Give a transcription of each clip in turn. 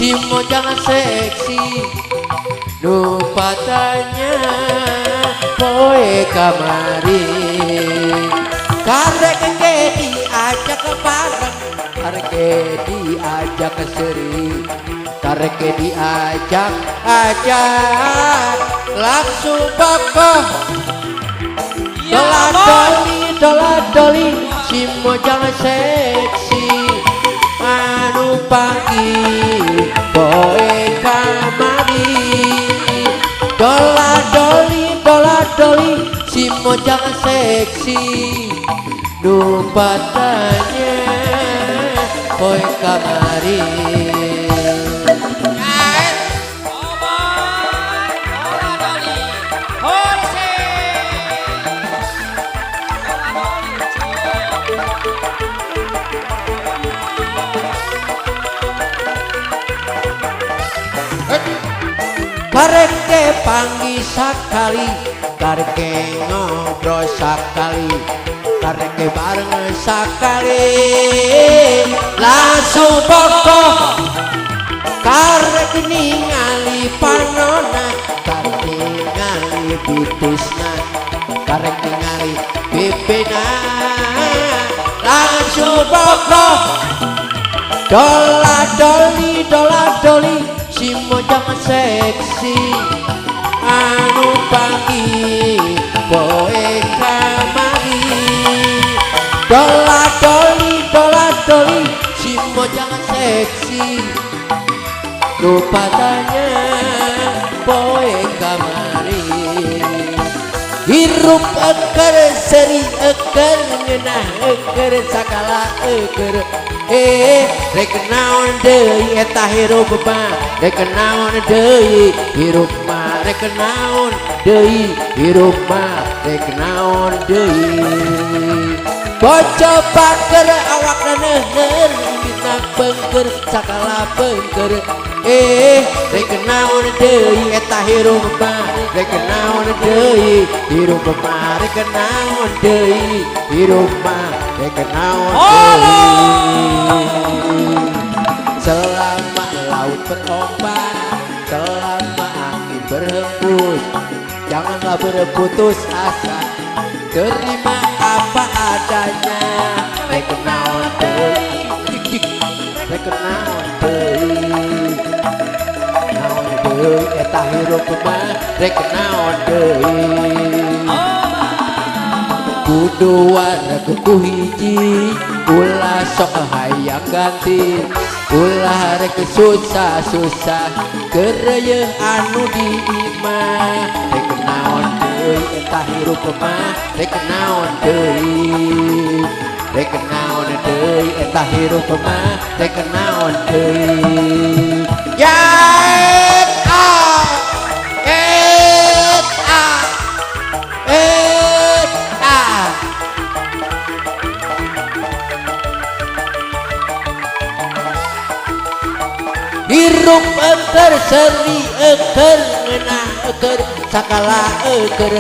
si mojang seksi nu patanya poe kamari karek ke diajak ke bareng karek diajak ke seri karek diajak langsung bakoh dola-doli si mojang seksi anu pagi poe kamari dola-doli si mojang seksi nu patanya poe kamari kareke panggih sakali kareke ngobrol sakali kareke bareng sakali langsung pokok kareke ningali panona kareke ningali bitusna kareke ningali bibina langsung pokok dola-doli si mojang seksi anu pagi poe kamari dola-doli si mojang seksi nu patanya poe kamari hirup eker seri eker ngeunah eker sakala eker rek naon deui eta hirup mah rek naon deui hirup mah rek naon deui hirup mah rek naon deui bocah paker awakna neueur bintang beungker sakala beungker rek naon deui eta hirup mah rek naon deui hirup mah rek naon deui hirup mah rek naon deui selama laut berombak selama angin berhembus janganlah berputus asa terima apa adanya rek naon deui rek naon deui naon deui eta hirup mah rek naon deui kudu warna kuku hiji ulah sok hayang ganti ulah rek susah-susah kereuyeun anu di imah rek naon deui eta hirup mah rek naon deui rek naon deui eta hirup mah rek naon deui ya hirup eker seri eker ngeunah eker sakala eker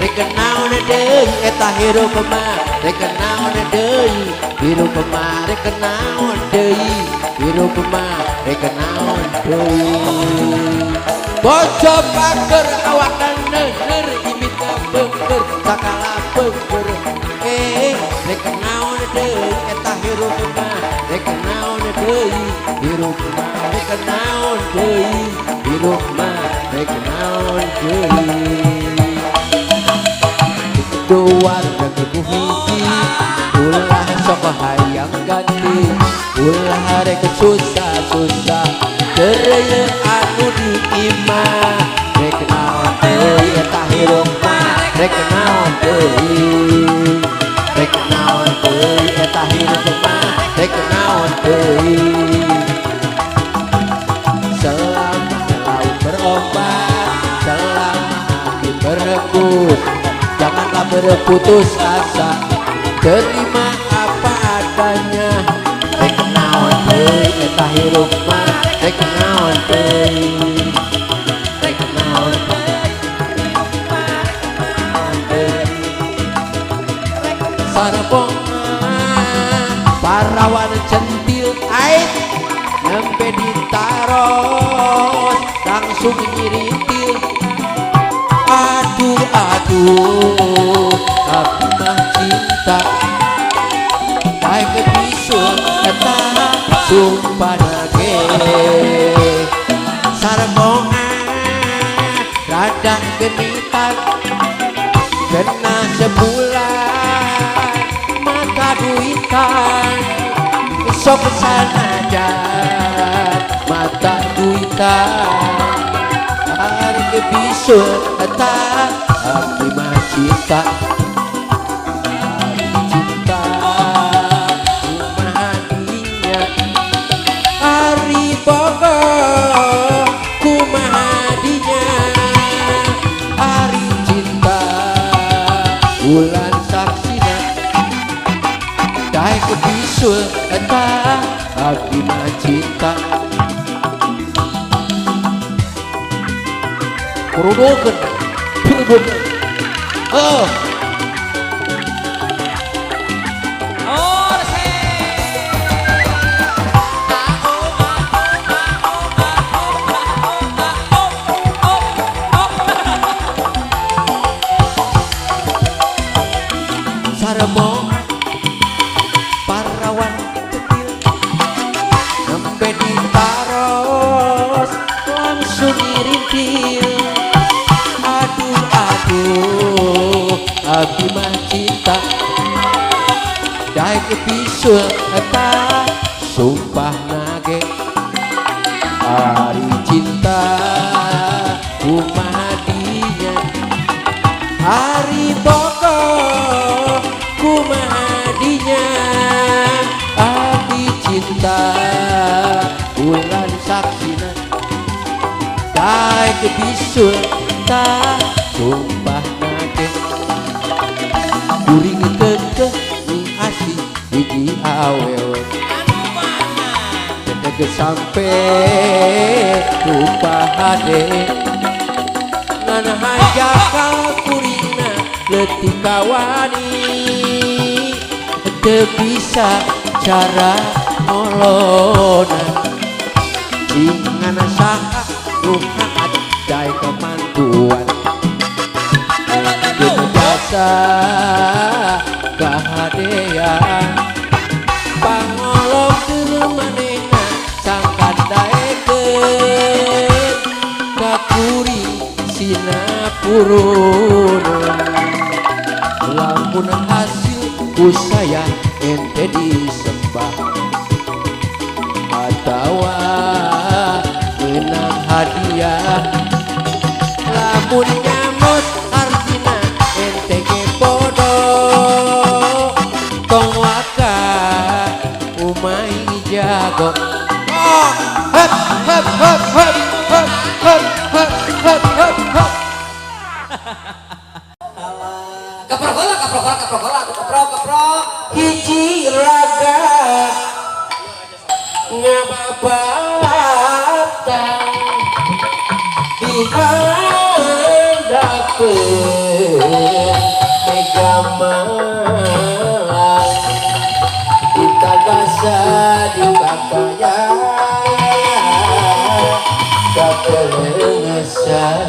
rek naon deui eta hirup mah rek naon deui hirup mah rek naon deui hirup mah rek naon deui bocah paker awakna neueur imita beungker sakala beungker rek naon deui eta hirup mah rek naon deui hirup mah rek naon deui hirup mah rek naon deui duar kuku hiji ulah sok hayang ganti ulah rek susah-susah kereuyeun anu di imah rek naon deui eta hirup mah rek naon deui rek naon deui eta hirup mah rek naon deui selama laut berombak selama angin berhembus janganlah berputus asa terima apa adanya rek naon deui eta hirup mah rek naon deui rek naon sarabonga parawan centil ait nembe sampai ditaros langsung nyirintil. Aduh aduh aku mah cinta baik kebisul kata sumpah nage sarmongan rada genitan kena sebulan mata duitan sok sanaja mata duitan hari kebisul kata aku mah cinta hari cinta kumahadinya hari pokok kumahadinya hari cinta bulan saksina dai kebisul kata aku mah cinta kurudokeun kurudokeun oh saremo parawan kecil sampai ditaros langsung ngirintil. Aduh aduh abi mah cinta dai kebisul eta sumpah nage hari cinta kumahadinya hari pokok kumahadinya abi cinta bulan saksina dai kebisul ta sumpah nage kuring kekeh asih hiji awewe dedeg sampe lupa hade ngan hajaka kurina leutik kawani teu bisa cara nolona ingana saha nuhaat dai kemantuan jasa kahadean pangolong teu manehna sangkan daekeun kakuring sinapuruna lamun hasil usaya ente disembah atawa menang hadiah lamun nyamot artina ente ge bodoh tong waka umai jago oh hep hep hep hep hep hep hep hep hep hep kaprok hiji raga ngababatang dihandapeun mega malang kita gasa di kakaya kapelengesan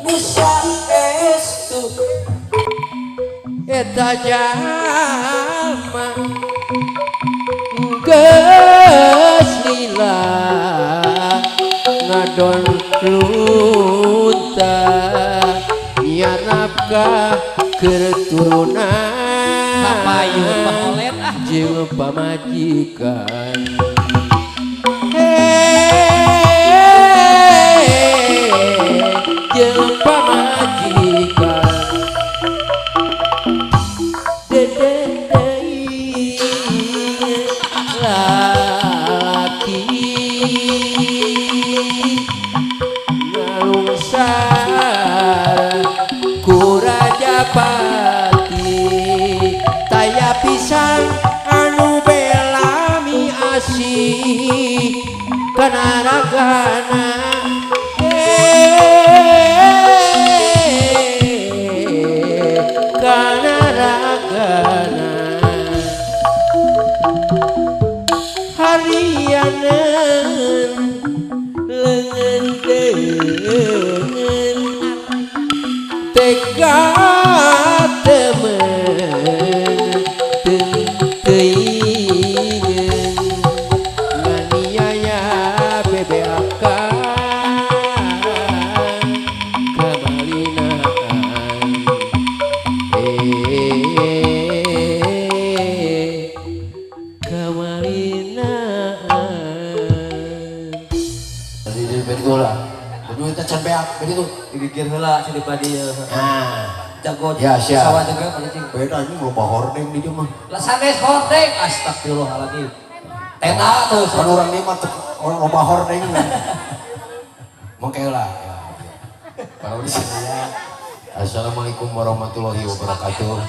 bisa estu eta jalma geus lila ngadon lunta nya nafkah keturunan papayun paholet jeung pamajikan jeung pamajikan dedei lalaki ngalungsar ku Rajapati taya pisan anu belami asih kana ragana temen teuing nganiaya bebe akan kamalinaan kamalinaan jadi betul lah betul kita cenbeak begitu dipikir heula si dipadi jago ya siap sawah juga pancing beda ini mau hordeng di mah lah sanes hordeng astagfirullahaladzim tena tuh kan orang ini mah orang loba hordeng mengke lah para di sini ya assalamualaikum warahmatullahi wabarakatuh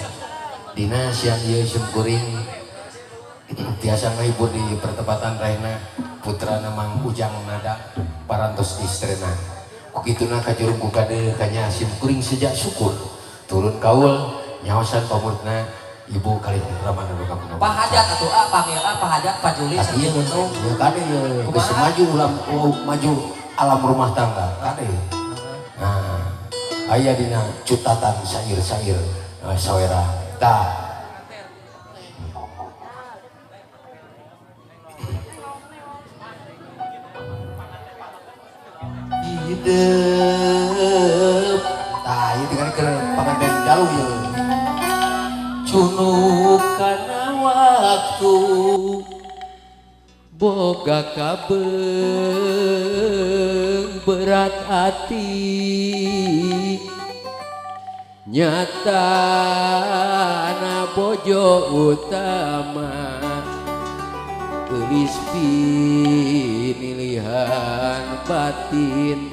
dina siang ieu syukuring biasa ngahibur di pertempatan Raina putra namang Ujang Nada parantos istrena kukituna kajurung kukade kanya syukuring sejak syukur turun kaul nyawasan pamurna ibu kali ramana nu kamu Pak Hajat atuh panggil Pak Hajat Pak Juli iya betul ya kade ya geus maju alam rumah tangga kade nah aya dina cutatan syair-syair sawera tah hidup tah ieu tinggal ke panganten jalur ya cunuk kana waktu boga kabeng berat hati nyata na bojo utama gelis pinilihan batin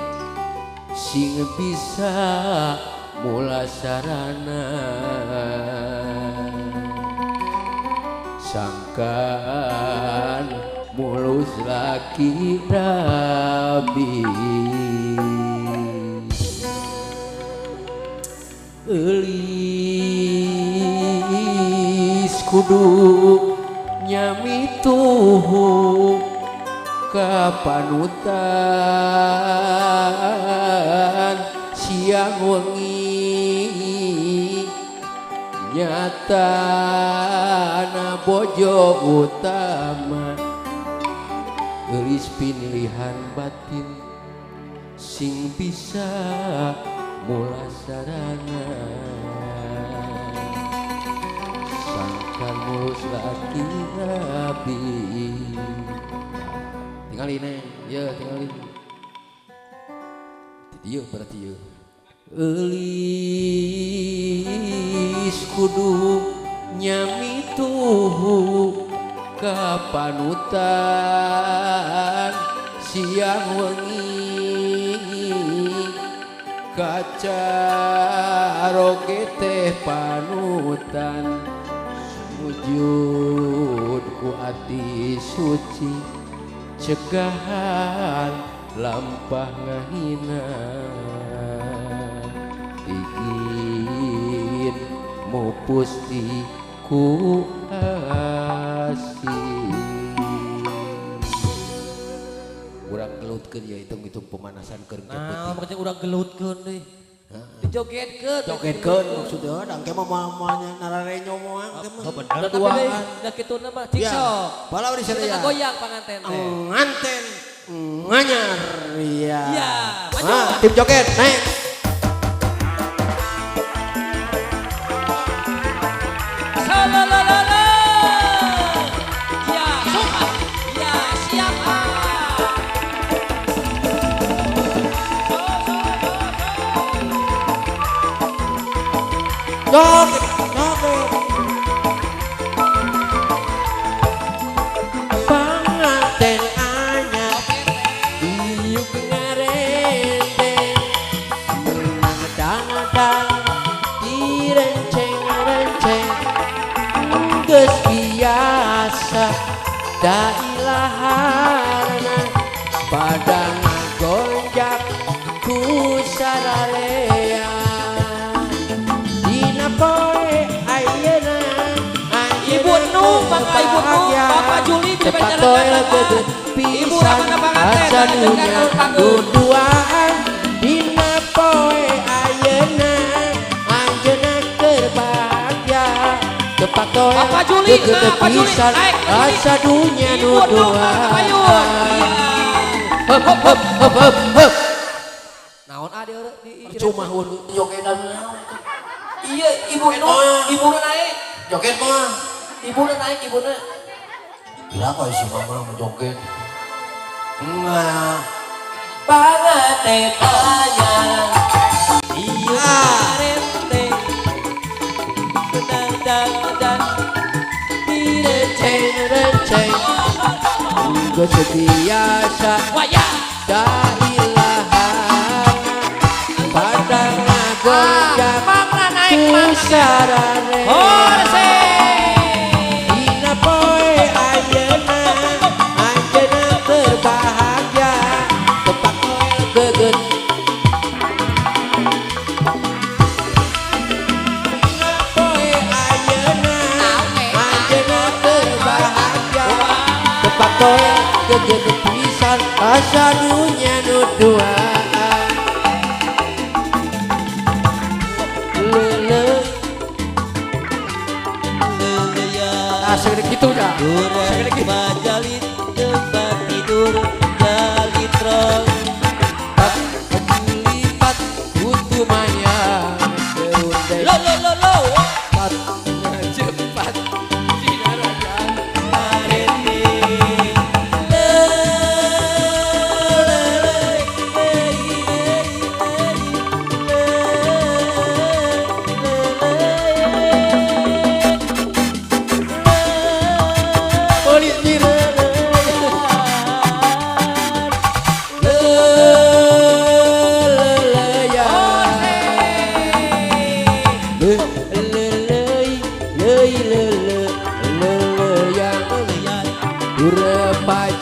sing bisa mulasarana sangkan mulus laki rabi eulis kudu nyamituhu kapanutan siang wengi nyata na bojo utama gelis pilihan batin sing bisa mulasarana sangkan mulus laki rabi tinggalin ya tinggalin iya berarti ya eulis kudu nyamituhu kapanutan siang wengi kaca roge teh panutan sujud ku ati suci cegahan lampah ngahina ingin mupusti ku asih urang gelutkeun ya hitung-hitung pemanasan keur nah makanya urang gelutkeun deui jogetkeun maksudnya dangke mah mamanya nararenyo moang teh mah bener duaan da kituna mah tiktok bala di sana ya goyang panganten teh nganten nganyar ya maju tim joget naik salalala ya suka ya siap joget panganten anyar iuk ngarendeng mengadang-adang direnceng-renceng geus biasa da ilaharna pada ngagonjak ku sararea dina poe ayeuna Ibu Nu, Bapak Ibu Nu, Bapak Juli tepat pisan asa dunya duduaan dina poe ayeuna tepak toel Apa Juli? gegede Apa Juli? pisan Naik, asa dunya nu Ibu dong, dua Pak Yun. hop hop hop hop hop hop Naon ade orang di percuma hun jogetan Iya, ibu nu naik. joget mah Ibu naik, ibu na. berapa sih mama mau joget enggak Pangate tanya. Iya, rente. Dan. receng receng gue sebiasa Waya. dailaha padang ngagojak Mangga naik mangga. sarare Horse. dina poe ayeuna anjeunna berbahagia tepak koel geget dina poe ayeuna anjeunna berbahagia tepak koel geget pisan asa dunya nu dua segede gitu dah. Segede gitu. Majalit tempat tidur jalit rong. Lipat kutu maya serundeng. Lo. Pat cepat dinarajan. Arete. Polis diri.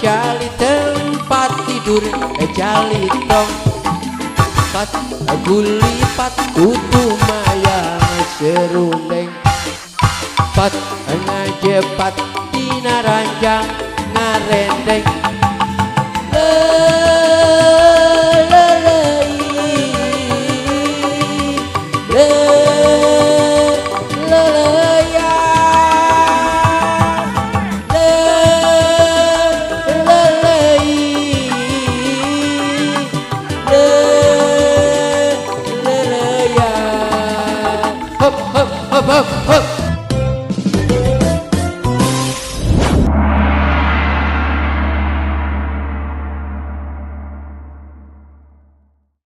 Jali tempat tidur jali tong pat gulipat kutu maya serundeng pat ngajepat dina ranjang ngarendeng